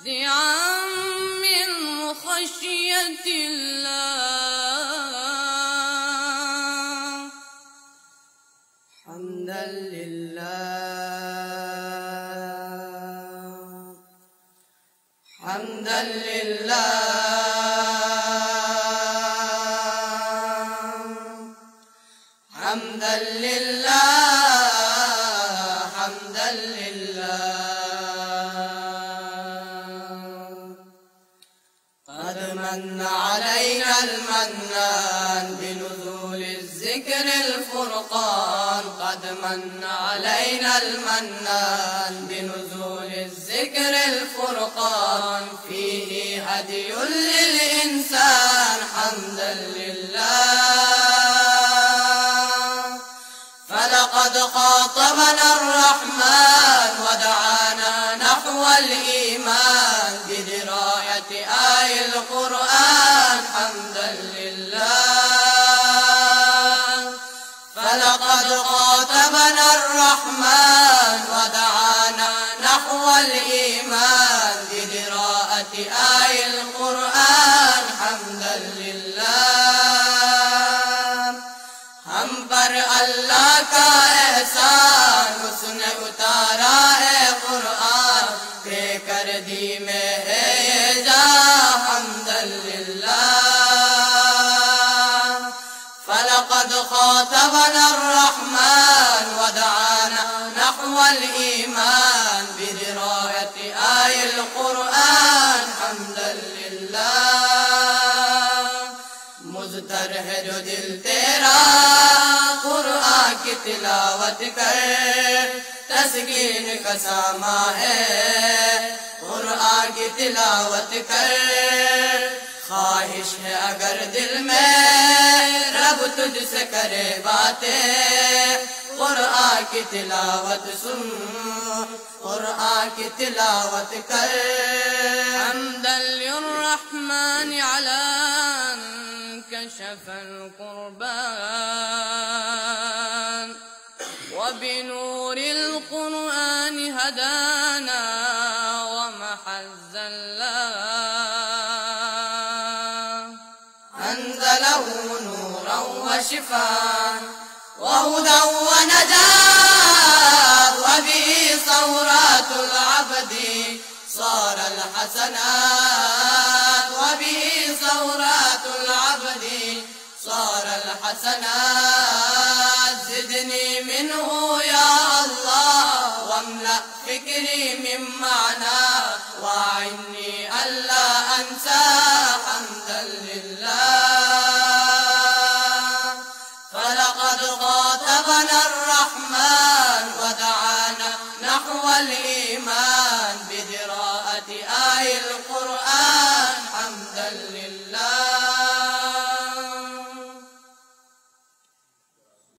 مفزعا من خشية الله. حمدا لله حمدا لله حمدا لله حمدا لله. قد من علينا المنان بنزول الذكر الفرقان. قد من علينا المنان بنزول الذكر الفرقان. فيه هدي للإنسان حمدا لله. فلقد خاطبنا الرحمن ودعانا نحو الإيمان بدراية آي القرآن حمدا لله. فلقد خاطبنا الرحمن ودعانا نحو الإيمان بدراءة آي القرآن حمدا لله. हम पर अल्लाह का एहसान उसने उतारा है कुरान के कर दी में है ये जा हम्दन लिल्लाह. फलक़द ख़ातबना अर्रहमान वदआना नहवल ईमान बिदिरायति आयल कुरान हम्दन लिल्लाह. मुज़तर है जो दिल तेरा कुरान की तिलावत कर. तस्कीन का सामा है कुरान की तिलावत कर. ख्वाहिश है अगर दिल में रब तुझसे करे बातें. कुरान की तिलावत सुन कुरान की तिलावत कर. हम्दन लिर्रहमान अला كشف القربان وبنور القرآن هدانا ومحى الزلات. أنزله نورا وشفاء وهدى ونجاة وبه ثورات العبد صار الحسنات. وبه ثورات العبد صار الحسنات. زدني منه يا الله واملأ فكري من معنى وأعني ألا أنسى حمدا لله. فلقد خاطبنا الرحمن ودعانا نحو الإيمان بدراءة آي القرآن حمدا لله.